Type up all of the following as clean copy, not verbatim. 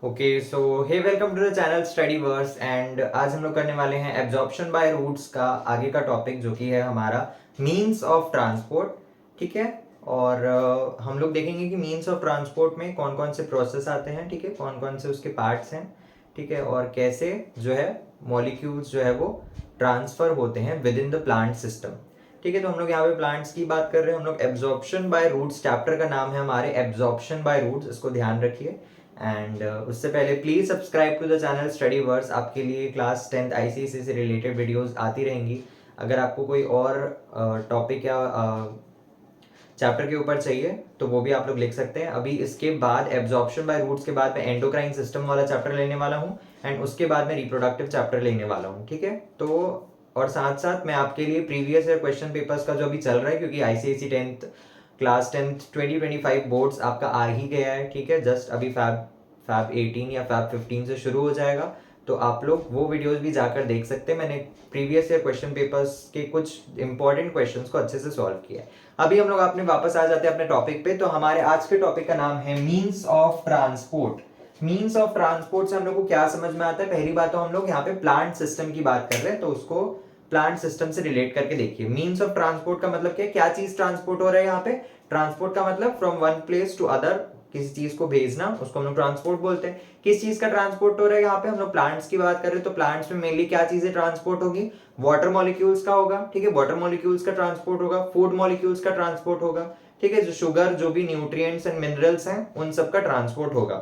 Okay so hey welcome to the channel study verse and आज हम लोग करने वाले हैं एब्जॉर्प्शन बाय रूट्स का आगे का टॉपिक जो कि है हमारा मीन्स ऑफ ट्रांसपोर्ट। ठीक है। और हम लोग देखेंगे कि मीन्स ऑफ ट्रांसपोर्ट में कौन कौन से प्रोसेस आते हैं, ठीक है, कौन कौन से उसके पार्ट्स हैं, ठीक है, और कैसे जो है मॉलिक्यूल्स जो है वो ट्रांसफर होते हैं with in the plant system. ठीक है, तो हम लोग यहाँ पे प्लांट्स की बात कर रहे हैं। हम लोग एब्जॉर्प्शन बाय रूट्स, चैप्टर का नाम है हमारे एब्जॉर्प्शन बाय रूट्स, इसको ध्यान रखिए। एंड उससे पहले please subscribe to the channel study verse. आपके लिए क्लास 10th आईसीएसई से रिलेटेड वीडियोस आती रहेंगी। अगर आपको कोई और टॉपिक या चैप्टर के ऊपर चाहिए तो वो भी आप लोग लिख सकते हैं। अभी इसके बाद एब्जॉर्प्शन बाय रूट्स के बाद मैं एंडोक्राइन सिस्टम वाला चैप्टर लेने वाला हूँ एंड उसके बाद मैं रिप्रोडक्टिव चैप्टर लेने वाला हूँ। ठीक है, तो और साथ साथ मैं आपके लिए प्रीवियस ईयर क्वेश्चन पेपर्स का जो अभी चल रहा है, क्योंकि आईसीएसई क्लास 10th 2025 बोर्ड्स आपका आ ही गया है। ठीक है, जस्ट अभी फैब 18 या फैब 15 से शुरू हो जाएगा, तो आप लोग वो वीडियोस भी जाकर देख सकते हैं। मैंने प्रीवियस ईयर क्वेश्चन पेपर्स के कुछ इंपॉर्टेंट क्वेश्चंस को अच्छे से सॉल्व किया है। अभी हम लोग अपने वापस आ जाते हैं अपने टॉपिक पे। तो हमारे आज के टॉपिक का नाम है means of transport. Means of transport से हम लोग को क्या समझ में आता है? पहली बात तो हम लोग यहाँ पे प्लांट सिस्टम की बात कर रहे हैं, तो उसको प्लांट सिस्टम से रिलेट करके देखिए। मीन्स ऑफ ट्रांसपोर्ट का मतलब क्या चीज ट्रांसपोर्ट हो रहा है यहाँ पे? ट्रांसपोर्ट का मतलब from one place to other, किसी चीज को भेजना, उसको हम लोग ट्रांसपोर्ट बोलते हैं। किस चीज का ट्रांसपोर्ट हो रहा है यहाँ पे? हम लोग प्लांट्स की बात कर रहे हैं, तो प्लांट्स में मेनली क्या चीजें ट्रांसपोर्ट होगी? वाटर मॉलिक्यूल्स का होगा। ठीक है, वाटर मॉलिक्यूल्स का ट्रांसपोर्ट होगा, फूड मॉलिक्यूल्स का ट्रांसपोर्ट होगा। ठीक है, जो शुगर, जो भी न्यूट्रिएंट्स एंड मिनरल्स हैं, उन सब का ट्रांसपोर्ट होगा।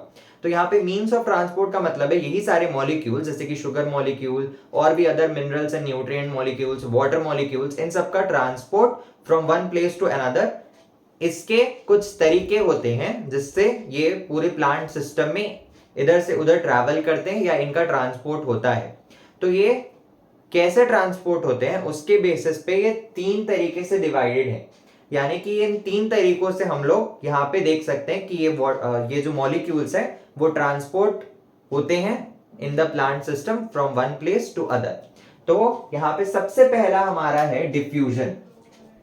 तो यहाँ पे मीन्स ऑफ ट्रांसपोर्ट का मतलब है यही सारे मॉलिक्यूल्स, जैसे कि शुगर मॉलिक्यूल और भी other minerals and nutrient molecules, water molecules, इन सब का transport from one place to another. इसके कुछ तरीके होते हैं जिससे ये पूरे प्लांट सिस्टम में इधर से उधर ट्रैवल करते हैं या इनका ट्रांसपोर्ट होता है। तो ये कैसे ट्रांसपोर्ट होते हैं उसके बेसिस पे ये तीन तरीके से डिवाइडेड है। यानी कि इन तीन तरीकों से हम लोग यहाँ पे देख सकते हैं कि ये जो मॉलिक्यूल्स है वो ट्रांसपोर्ट होते हैं in the plant system from one place to other. तो यहाँ पे सबसे पहला हमारा है डिफ्यूजन।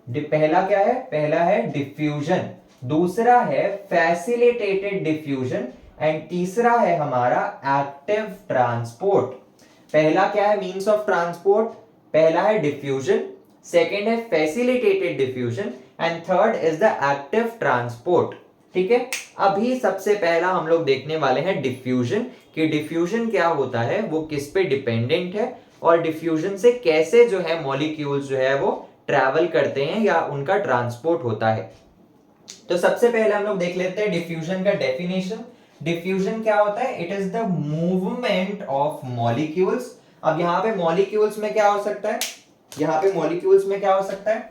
पहला क्या है? पहला है डिफ्यूजन, दूसरा है फैसिलिटेटेड डिफ्यूजन एंड तीसरा है हमारा एक्टिव ट्रांसपोर्ट। पहला क्या है मीन्स ऑफ ट्रांसपोर्ट? पहला है डिफ्यूजन, सेकेंड है facilitated diffusion and third is the active transport. ठीक है, अभी सबसे पहला हम लोग देखने वाले हैं डिफ्यूजन, कि डिफ्यूजन क्या होता है, वो किस पे डिपेंडेंट है और डिफ्यूजन से कैसे जो है मॉलिक्यूल्स जो है वो ट्रैवल करते हैं या उनका ट्रांसपोर्ट होता है। तो सबसे पहले हम लोग देख लेते हैं डिफ्यूजन का डेफिनेशन। डिफ्यूजन क्या होता है? It is the movement of molecules. अब यहाँ पे मॉलिक्यूल्स में क्या हो सकता है? यहाँ पे मॉलिक्यूल्स में क्या हो सकता है?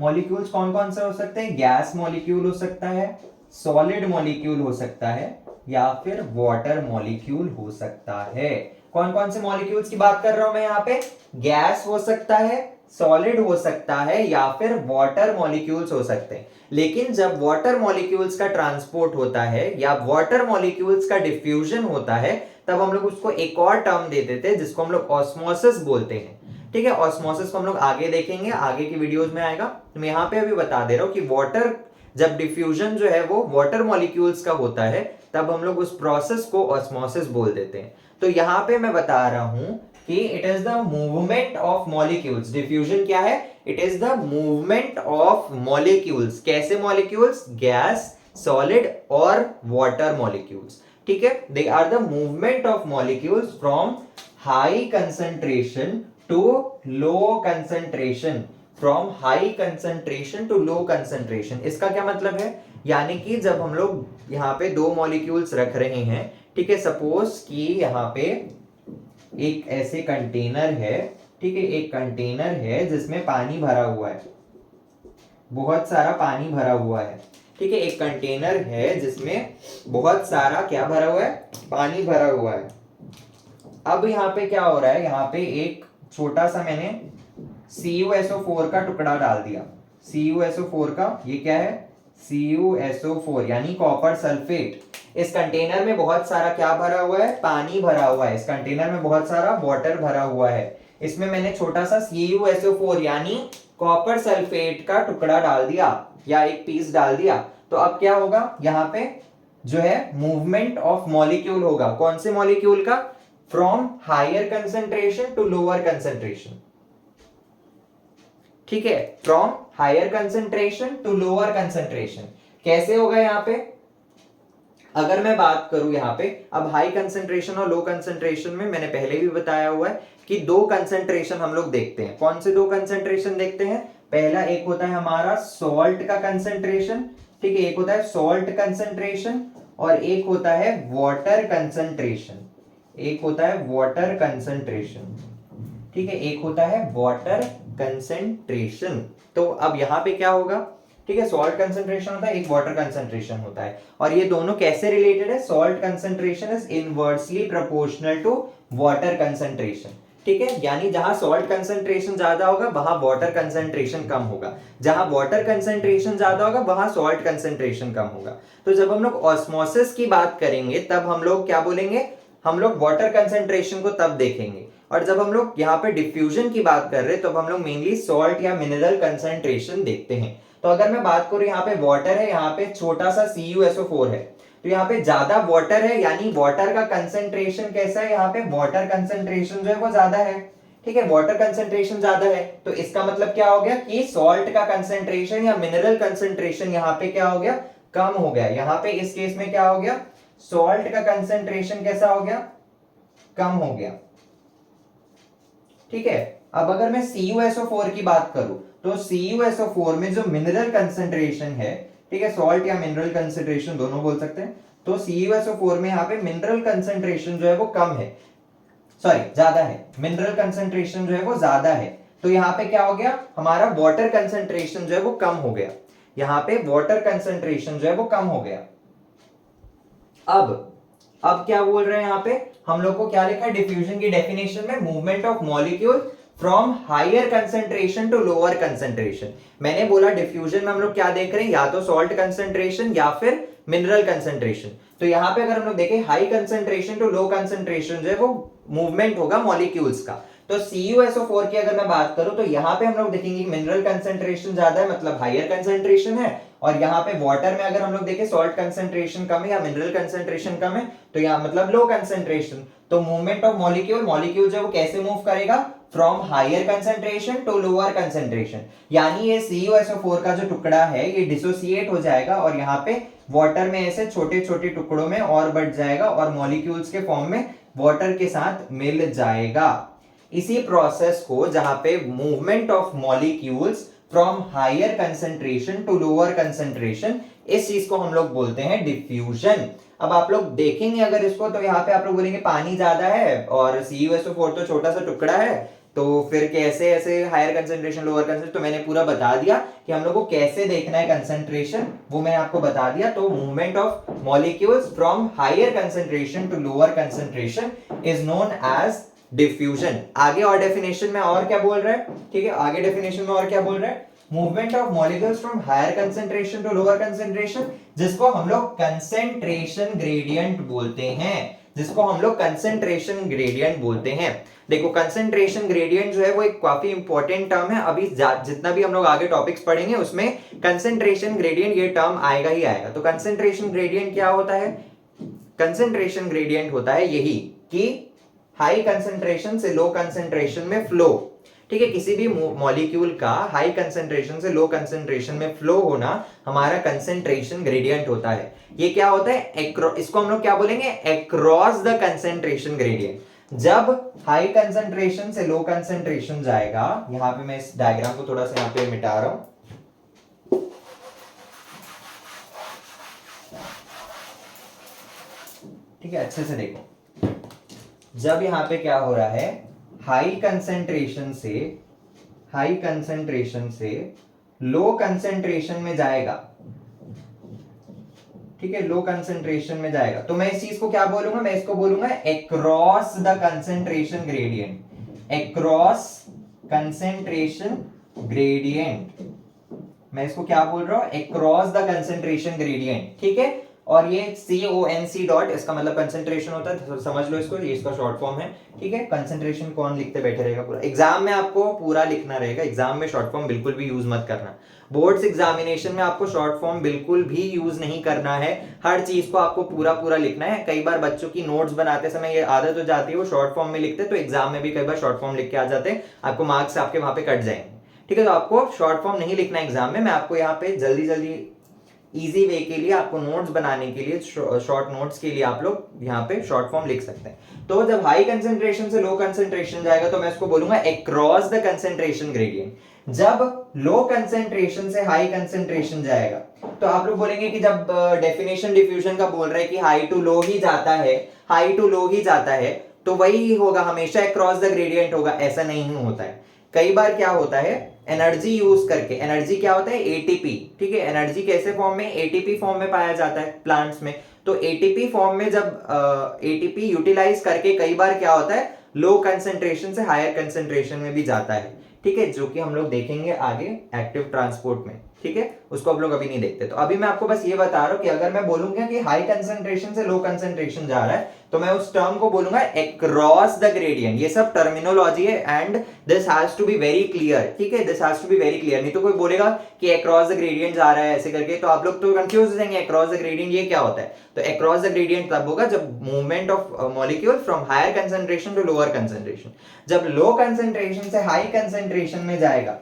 मॉलिक्यूल्स कौन कौन से हो सकते हैं? गैस मॉलिक्यूल हो सकता है, सॉलिड मॉलिक्यूल हो सकता है, या फिर वाटर मॉलिक्यूल हो सकता है। कौन कौन से मॉलिक्यूल्स की बात कर रहा हूं मैं यहाँ पे? गैस हो सकता है, सॉलिड हो सकता है, या फिर वाटर मॉलिक्यूल्स हो सकते हैं। लेकिन जब वाटर मॉलिक्यूल्स का ट्रांसपोर्ट होता है या वाटर मॉलिक्यूल्स का डिफ्यूजन होता है, तब हम लोग उसको एक और टर्म दे देते हैं जिसको हम लोग ऑस्मोसिस बोलते हैं। ठीक है, ऑस्मोसिस को हम लोग आगे देखेंगे, आगे की वीडियोस में आएगा। तो मैं यहाँ पे अभी बता दे रहा हूँ कि वाटर, जब डिफ्यूजन जो है वो वाटर मॉलिक्यूल्स का होता है, तब हम लोग उस प्रोसेस को ऑस्मोसिस बोल देते हैं। तो यहाँ पे मैं बता रहा हूं कि it is the movement of molecules. Diffusion क्या है? It is the movement of molecules. कैसे मॉलिक्यूल्स? गैस, सॉलिड और वाटर मॉलिक्यूल्स। ठीक है, they are the movement of molecules from high concentration to low concentration, from high concentration to low concentration. इसका क्या मतलब है? यानी कि जब हम लोग यहाँ पे दो मॉलिक्यूल्स रख रहे हैं, ठीक है, सपोज कि यहाँ पे एक ऐसे कंटेनर है, ठीक है, एक कंटेनर है जिसमें पानी भरा हुआ है, बहुत सारा पानी भरा हुआ है। ठीक है, एक कंटेनर है जिसमें बहुत सारा क्या भरा हुआ है? पानी भरा हुआ है। अब यहाँ पे क्या हो रहा है? यहाँ पे एक छोटा सा मैंने CuSO4 का टुकड़ा डाल दिया। CuSO4 का, ये क्या है? CuSO4 यानी कॉपर सल्फेट। इस कंटेनर में बहुत सारा क्या भरा हुआ है? पानी भरा हुआ है। इस कंटेनर में बहुत सारा वाटर भरा हुआ है। इसमें मैंने छोटा सा CuSO4 यानी कॉपर सल्फेट का टुकड़ा डाल दिया या एक पीस डाल दिया। तो अब क्या होगा? यहाँ पे जो है मूवमेंट ऑफ मॉलिक्यूल होगा। कौन से मॉलिक्यूल का? From higher concentration to lower concentration. ठीक है, from higher concentration to lower concentration. कैसे होगा यहां पे? अगर मैं बात करूं यहां पे, अब हाई कंसेंट्रेशन और लो कंसेंट्रेशन में मैंने पहले भी बताया हुआ है कि दो कंसेंट्रेशन हम लोग देखते हैं। कौन से दो कंसेंट्रेशन देखते हैं? पहला एक होता है हमारा सॉल्ट का कंसेंट्रेशन, ठीक है, एक होता है सॉल्ट कंसेंट्रेशन और एक होता है वाटर कंसेंट्रेशन। एक होता है वाटर कंसेंट्रेशन, ठीक है, एक होता है वाटर कंसेंट्रेशन। तो अब यहां पे क्या होगा? ठीक है, सॉल्ट कंसेंट्रेशन होता है, एक वाटर कंसेंट्रेशन होता है, और ये दोनों कैसे रिलेटेड है? Salt concentration is inversely proportional to water concentration. ठीक है, यानी जहां सॉल्ट कंसेंट्रेशन ज्यादा होगा वहां वाटर कंसेंट्रेशन कम होगा, जहां वाटर कंसेंट्रेशन ज्यादा होगा वहां सॉल्ट कंसेंट्रेशन कम होगा। तो जब हम लोग ऑस्मोसिस की बात करेंगे तब हम लोग क्या बोलेंगे? हम लोग वाटर कंसेंट्रेशन को तब देखेंगे, और जब हम लोग यहाँ पे डिफ्यूजन की बात कर रहे हैं तो हम लोग मेनली सॉल्ट या मिनरल कंसेंट्रेशन देखते हैं। तो अगर मैं बात करूं, यहाँ पे वाटर है, यहाँ पे छोटा सा CuSO4 है, तो यहाँ पे ज्यादा वाटर है, यानी वाटर का कंसेंट्रेशन कैसा है? यहाँ पे वाटर कंसेंट्रेशन जो है वो ज्यादा है। ठीक है, वाटर कंसेंट्रेशन ज्यादा है, तो इसका मतलब क्या हो गया कि सॉल्ट का कंसेंट्रेशन या मिनरल कंसेंट्रेशन यहाँ पे क्या हो गया? कम हो गया। यहाँ पे इस केस में क्या हो गया? सॉल्ट का कंसेंट्रेशन कैसा हो गया? कम हो गया। ठीक है, अब अगर मैं CuSO4 की बात करूं तो CuSO4 में जो मिनरल कंसेंट्रेशन है, ठीक है, सॉल्ट या मिनरल कंसेंट्रेशन दोनों बोल सकते हैं, तो CuSO4 में यहाँ पे मिनरल कंसेंट्रेशन जो है वो कम है, सॉरी ज्यादा है, मिनरल कंसेंट्रेशन जो है वो ज्यादा है। तो यहाँ पे क्या हो गया? हमारा वाटर कंसेंट्रेशन जो है वो कम हो गया। यहाँ पे वाटर कंसेंट्रेशन जो है वो कम हो गया। अब क्या बोल रहे हैं यहाँ पे? हम लोग को क्या लिखा है डिफ्यूजन की डेफिनेशन में? Movement of molecule from higher concentration to lower concentration. मैंने बोला डिफ्यूजन में हम लोग क्या देख रहे हैं? या तो सॉल्ट कंसेंट्रेशन या फिर मिनरल कंसेंट्रेशन। तो यहाँ पे अगर हम लोग देखें high concentration to low concentration जो है वो मूवमेंट होगा मॉलिक्यूल्स का। तो CuSO4 की अगर मैं बात करूं तो यहाँ पे हम लोग देखेंगे मिनरल कंसेंट्रेशन ज्यादा है, मतलब हायर कंसेंट्रेशन है, और यहाँ पे वाटर में अगर हम लोग देखें सॉल्ट कंसेंट्रेशन कम है या मिनरल कंसेंट्रेशन कम है, तो यहाँ मतलब लो कंसेंट्रेशन। तो मूवमेंट ऑफ मॉलिक्यूल, मॉलिक्यूल जो वो कैसे मूव करेगा? From higher concentration to lower concentration, यानी ये CuSO4 का जो टुकड़ा है ये डिसोसिएट हो जाएगा और यहाँ पे वाटर में ऐसे छोटे छोटे टुकड़ों में और बढ़ जाएगा और मॉलिक्यूल्स के फॉर्म में वाटर के साथ मिल जाएगा। इसी प्रोसेस को, जहां पे movement of molecules from higher concentration to lower concentration, इस चीज को हम लोग बोलते हैं डिफ्यूजन। अब आप लोग देखेंगे अगर इसको, तो यहाँ पे आप लोग बोलेंगे पानी ज्यादा है और CuSO4 तो छोटा सा टुकड़ा है, तो फिर कैसे ऐसे हायर कंसेंट्रेशन लोअर कंसेंट्रेशन? तो मैंने पूरा बता दिया कि हम लोग को कैसे देखना है कंसेंट्रेशन, वो मैंने आपको बता दिया। तो movement of molecules from higher concentration to lower concentration is known as diffusion. आगे और डेफिनेशन में और क्या बोल रहा है? ठीक है, आगे डेफिनेशन में और क्या बोल रहा है? Movement of molecules from higher concentration to lower concentration, जिसको हम लोग कंसेंट्रेशन ग्रेडियंट बोलते हैं, जिसको हम लोग कंसेंट्रेशन ग्रेडियंट बोलते हैं। देखो, कंसेंट्रेशन ग्रेडियंट जो है वो एक काफी इंपॉर्टेंट टर्म है। अभी जितना भी हम लोग आगे टॉपिक्स पढ़ेंगे उसमें कंसेंट्रेशन ग्रेडियंट ये टर्म आएगा ही आएगा। तो कंसेंट्रेशन ग्रेडियंट क्या होता है? कंसेंट्रेशन ग्रेडियंट होता है यही कि हाई कंसेंट्रेशन से लो कंसेंट्रेशन में फ्लो। ठीक है, किसी भी मॉलिक्यूल का हाई कंसेंट्रेशन से लो कंसेंट्रेशन में फ्लो होना हमारा कंसेंट्रेशन ग्रेडियंट होता है। ये क्या होता है? इसको हम लोग क्या बोलेंगे? Across the concentration gradient. जब हाई कंसेंट्रेशन से लो कंसेंट्रेशन जाएगा, यहां पे मैं इस डायग्राम को थोड़ा सा यहां पे मिटा रहा हूं, ठीक है, अच्छे से देखो। जब यहां पे क्या हो रहा है, हाई कंसेंट्रेशन से लो कंसेंट्रेशन में जाएगा, ठीक है, लो कंसेंट्रेशन में जाएगा, तो मैं इस चीज को क्या बोलूंगा? मैं इसको बोलूंगा across the concentration gradient. Across concentration gradient, मैं इसको क्या बोल रहा हूं? Across the concentration gradient. ठीक है, और ये CONC डॉट, इसका मतलब कंसंट्रेशन होता है, तो समझ लो इसको, ये इसका शॉर्ट फॉर्म है, ठीक है। कंसंट्रेशन कौन लिखते बैठे रहेगा, पूरा एग्जाम में आपको पूरा लिखना रहेगा, एग्जाम में शॉर्ट फॉर्म बिल्कुल भी यूज मत करना। बोर्ड्स एग्जामिनेशन में आपको शॉर्ट फॉर्म बिल्कुल भी यूज नहीं करना है, हर चीज को आपको पूरा पूरा लिखना है। कई बार बच्चों की नोट्स बनाते समय ये आदत हो जाती है, वो शॉर्ट फॉर्म में लिखते, तो एग्जाम में भी कई बार शॉर्ट फॉर्म लिख के आ जाते हैं, आपको मार्क्स आपके वहां पे कट जाएंगे, ठीक है। तो आपको शॉर्ट फॉर्म नहीं लिखना एग्जाम में, मैं आपको यहाँ पे जल्दी जल्दी इजी वे के लिए, आपको नोट्स बनाने के लिए, शॉर्ट नोट्स के लिए आप लोग यहाँ पे शॉर्ट फॉर्म लिख सकते हैं। तो जब हाई कंसेंट्रेशन से लो कंसेंट्रेशन जाएगा तो मैं इसको बोलूंगा अक्रॉस द कंसेंट्रेशन ग्रेडियंट। जब लो कंसेंट्रेशन से हाई कंसेंट्रेशन जाएगा तो आप लोग बोलेंगे कि जब डेफिनेशन डिफ्यूजन का बोल रहे हैं कि हाई टू लो ही जाता है, हाई टू लो ही जाता है, तो वही होगा, हमेशा अक्रॉस द ग्रेडियंट होगा, ऐसा नहीं होता है। कई बार क्या होता है, एनर्जी यूज करके, एनर्जी क्या होता है, एटीपी, ठीक है। एनर्जी कैसे फॉर्म में, एटीपी फॉर्म में पाया जाता है प्लांट्स में। तो एटीपी फॉर्म में जब एटीपी यूटिलाइज करके कई बार क्या होता है, लो कंसेंट्रेशन से हायर कंसेंट्रेशन में भी जाता है, ठीक है, जो कि हम लोग देखेंगे आगे एक्टिव ट्रांसपोर्ट में, ठीक है। उसको अब लोग अभी नहीं देखते। तो अभी मैं आपको बस ये बता रहा हूं कि अगर मैं बोलूंगा कि हाई कंसेंट्रेशन से लो कंसेंट्रेशन जा रहा है, तो मैं उस टर्म को बोलूंगा अक्रॉस द ग्रेडियंट। ये सब टर्मिनोलॉजी है and this has to be very clear, ठीक है, this has to be very clear. नहीं तो कोई बोलेगा कि अक्रॉस द ग्रेडियंट जा रहा है ऐसे करके, तो आप लोग तो कंफ्यूज हो जाएंगे, अक्रॉस द ग्रेडियंट ये क्या होता है। तो अक्रॉस द ग्रेडियंट तब होगा जब movement of molecule from higher concentration to lower concentration. जब लो कंसेंट्रेशन से हाई कंसेंट्रेशन में जाएगा,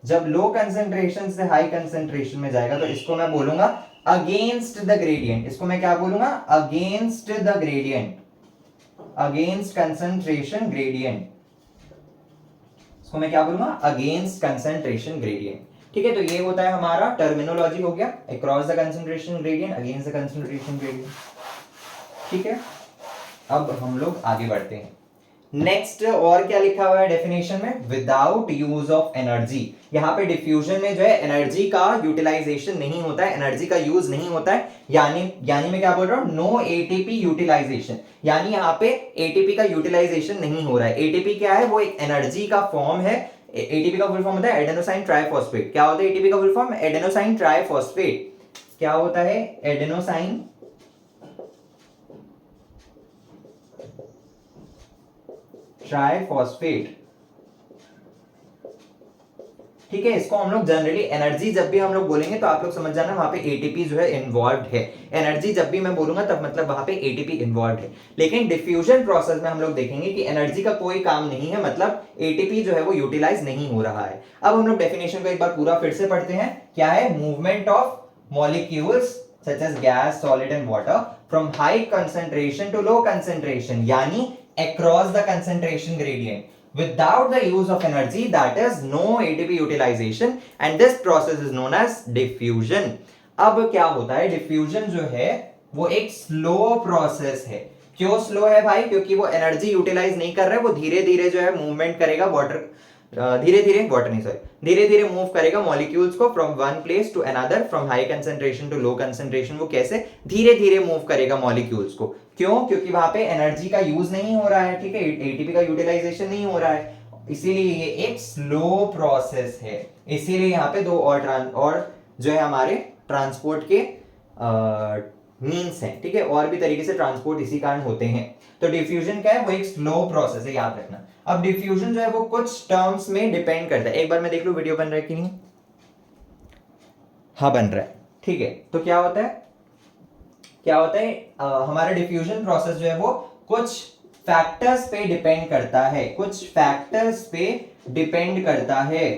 जब लो कंसेंट्रेशन से हाई कंसेंट्रेशन में जाएगा, तो इसको मैं बोलूंगा अगेंस्ट द ग्रेडियंट। इसको मैं क्या बोलूंगा, against the gradient, against concentration gradient. इसको मैं क्या बोलूंगा, अगेंस्ट कंसेंट्रेशन ग्रेडियंट, ठीक है। तो ये होता है हमारा टर्मिनोलॉजी हो गया, across the concentration gradient, against the concentration gradient, ठीक है। अब हम लोग आगे बढ़ते हैं। नेक्स्ट और क्या लिखा हुआ है डेफिनेशन में, विदाउट यूज ऑफ एनर्जी। यहाँ पे डिफ्यूजन में जो है एनर्जी का यूटिलाइजेशन नहीं होता है, एनर्जी का यूज नहीं होता है, यानी मैं क्या बोल रहा हूँ, नो एटीपी यूटिलाइजेशन, यानी यहाँ पे एटीपी का यूटिलाइजेशन नहीं हो रहा है। एटीपी क्या है, वो एक एनर्जी का फॉर्म है। एटीपी का फुल फॉर्म होता है एडेनोसाइन ट्राइफॉस्फेट। क्या होता है एटीपी का फुल फॉर्म, एडेनोसाइन ट्राइफॉस्फेट। क्या होता है, एडेनोसाइन ट्राइफॉस्फेट, ठीक है। इसको हम लोग जनरली एनर्जी जब भी हम लोग बोलेंगे तो आप लोग समझ जाना वहां पे एटीपी जो है इन्वॉल्व है। एनर्जी जब भी मैं बोलूंगा तब मतलब वहां पे एटीपी इन्वॉल्व है। लेकिन डिफ्यूजन प्रोसेस में हम लोग देखेंगे कि एनर्जी का कोई काम नहीं है, मतलब एटीपी जो है वो यूटिलाइज नहीं हो रहा है। अब हम लोग डेफिनेशन को एक बार पूरा फिर से पढ़ते हैं। क्या है, movement of molecules such as gas, solid and water from high concentration to low concentration, यानी across the concentration gradient without the use of energy, that is no ATP utilization, and this process is known as diffusion. अब क्या होता है, diffusion जो है वो एक slow process है। क्यों स्लो है भाई, क्योंकि वो एनर्जी यूटिलाइज नहीं कर रहा है, वो धीरे धीरे जो है मूवमेंट करेगा, वाटर धीरे धीरे मूव करेगा मॉलिक्यूल्स को from one place to another, from high concentration to low concentration. वो कैसे धीरे धीरे मूव करेगा मॉलिक्यूल्स को, क्यों, क्योंकि वहां पे एनर्जी का यूज नहीं हो रहा है, ठीक है, एटीपी का यूटिलाइजेशन नहीं हो रहा है, इसीलिए ये एक स्लो प्रोसेस है। इसीलिए यहाँ पे दो और जो है हमारे ट्रांसपोर्ट के मीन्स हैं, ठीक है, और भी तरीके से ट्रांसपोर्ट इसी कारण होते हैं। तो डिफ्यूजन क्या है, वो एक स्लो प्रोसेस है, याद रखना। अब डिफ्यूजन जो है वो कुछ टर्म्स में डिपेंड करता है। एक बार मैं देख लूं वीडियो बन रहा है कि नहीं, हाँ बन रहा है, ठीक है। तो क्या होता है, हमारा डिफ्यूजन प्रोसेस जो है वो कुछ फैक्टर्स पे डिपेंड करता है, कुछ फैक्टर्स पे डिपेंड करता है।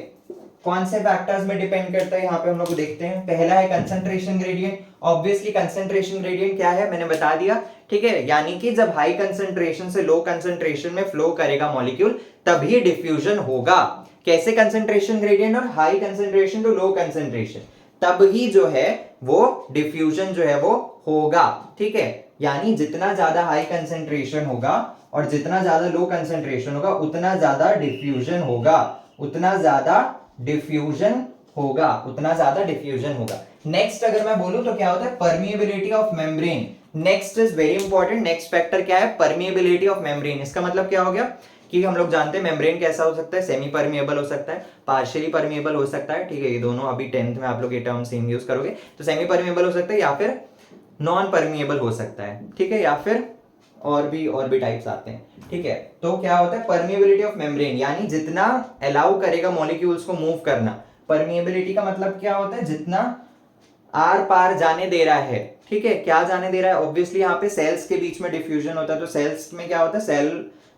कौन से फैक्टर्स में डिपेंड करता है, यहाँ पे हम लोग देखते हैं। पहला है concentration gradient. Obviously concentration gradient क्या है, मैंने बता दिया, ठीक है, यानी कि जब हाई कंसंट्रेशन से लो कंसंट्रेशन में फ्लो करेगा मॉलिक्यूल तभी डिफ्यूजन होगा। कैसे, कंसंट्रेशन ग्रेडियंट और high concentration to low concentration, तब ही जो है वो डिफ्यूजन जो है वो होगा, ठीक है। यानी जितना ज्यादा हाई कंसंट्रेशन होगा और जितना ज्यादा लो कंसंट्रेशन होगा उतना ज्यादा डिफ्यूजन होगा, उतना ज्यादा डिफ्यूजन होगा। नेक्स्ट अगर मैं बोलूं तो क्या होता है, permeability of membrane. Next is very important, next factor क्या है, परमिएबिलिटी ऑफ मेम्ब्रेन। इसका मतलब क्या हो गया कि हम लोग जानते हैं मेम्ब्रेन कैसा हो सकता है, सेमी परमिएबल हो सकता है, पार्शियली परमिएबल हो सकता है, ठीक है, ये दोनों अभी 10th में आप लोग ये टर्म सेम यूज करोगे, तो सेमी परमिएबल हो सकता है या फिर नॉन परमिएबल हो सकता है, ठीक है, या फिर और भी टाइप्स आते हैं, ठीक है। तो क्या होता है परमिएबिलिटी ऑफ मेम्ब्रेन, यानी जितना अलाउ करेगा मॉलिक्यूल्स को मूव करना। परमिएबिलिटी का मतलब क्या होता है, जितना आर पार जाने दे रहा है, ठीक है। क्या जाने दे रहा है, ऑब्वियसली यहाँ पे सेल्स के बीच में डिफ्यूजन होता है, तो सेल्स में क्या होता है, सेल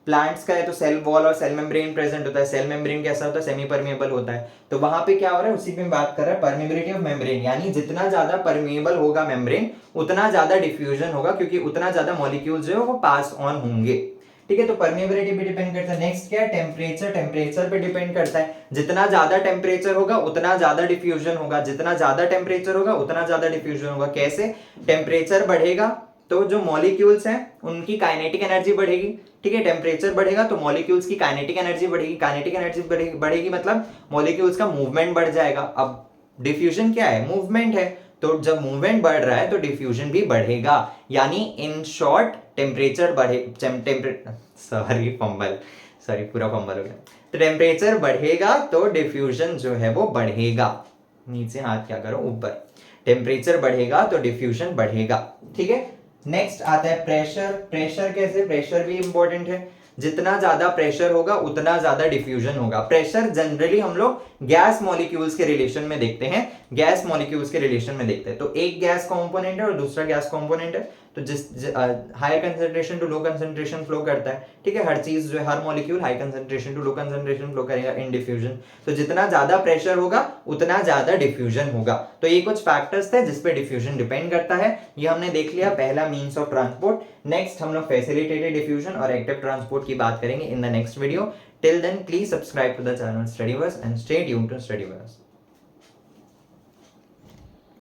प्लांट्स का है तो सेल वॉल और सेल मेम्ब्रेन प्रेजेंट होता है। सेल मेम्ब्रेन कैसा होता है, सेमी परमिएबल होता है। तो वहां पे क्या हो रहा है, उसी पे बात कर रहा है परमिएबिलिटी ऑफ मेम्ब्रेन, यानी जितना ज्यादा परमिएबल होगा मेम्ब्रेन उतना ज्यादा डिफ्यूजन होगा, क्योंकि उतना ज्यादा मॉलिक्यूल्स जो है वो पास ऑन होंगे, ठीक है। तो परमिएबिलिटी पे डिपेंड करता है। नेक्स्ट क्या है, टेम्परेचर, टेम्परेचर पे डिपेंड करता है। जितना ज्यादा टेम्परेचर होगा उतना ज्यादा डिफ्यूजन होगा, जितना ज्यादा टेम्परेचर होगा उतना ज्यादा डिफ्यूजन होगा। कैसे, टेम्परेचर बढ़ेगा तो जो मॉलिक्यूल्स हैं उनकी काइनेटिक एनर्जी बढ़ेगी, ठीक है। टेम्परेचर बढ़ेगा तो मॉलिक्यूल्स की काइनेटिक एनर्जी बढ़ेगी, काइनेटिक एनर्जी बढ़ेगी मतलब मॉलिक्यूल्स का मूवमेंट बढ़ जाएगा। अब डिफ्यूजन क्या है, मूवमेंट है, तो जब मूवमेंट बढ़ रहा है तो डिफ्यूजन भी बढ़ेगा, यानी इन शॉर्ट टेम्परेचर पूरा फंबल हो गया। तो टेम्परेचर बढ़ेगा तो डिफ्यूजन जो है वो बढ़ेगा। नीचे हाथ क्या करो, ऊपर। टेम्परेचर बढ़ेगा तो डिफ्यूजन बढ़ेगा, ठीक है। नेक्स्ट आता है प्रेशर। प्रेशर कैसे, प्रेशर भी इंपॉर्टेंट है। जितना ज्यादा प्रेशर होगा उतना ज्यादा डिफ्यूजन होगा। प्रेशर जनरली हम लोग गैस मॉलिक्यूल्स के रिलेशन में देखते हैं, गैस मॉलिक्यूल्स के रिलेशन में देखते हैं। तो एक गैस कंपोनेंट है और दूसरा गैस कंपोनेंट है, तो जिस higher concentration to low concentration flow करता है, ठीक है। हर चीज जो है, हर molecule high concentration to low concentration flow करेगा इन डिफ्यूजन। तो जितना ज्यादा प्रेशर होगा उतना ज्यादा डिफ्यूजन होगा। तो ये कुछ फैक्टर्स थे जिसपे डिफ्यूजन डिपेंड करता है। ये हमने देख लिया पहला मीन्स ऑफ ट्रांसपोर्ट। नेक्स्ट हम लोग फैसिलिटेटेड डिफ्यूजन और एक्टिव ट्रांसपोर्ट की बात करेंगे in the next video. Till then please subscribe to the channel Studyverse and stay tuned to स्टडीवर्स।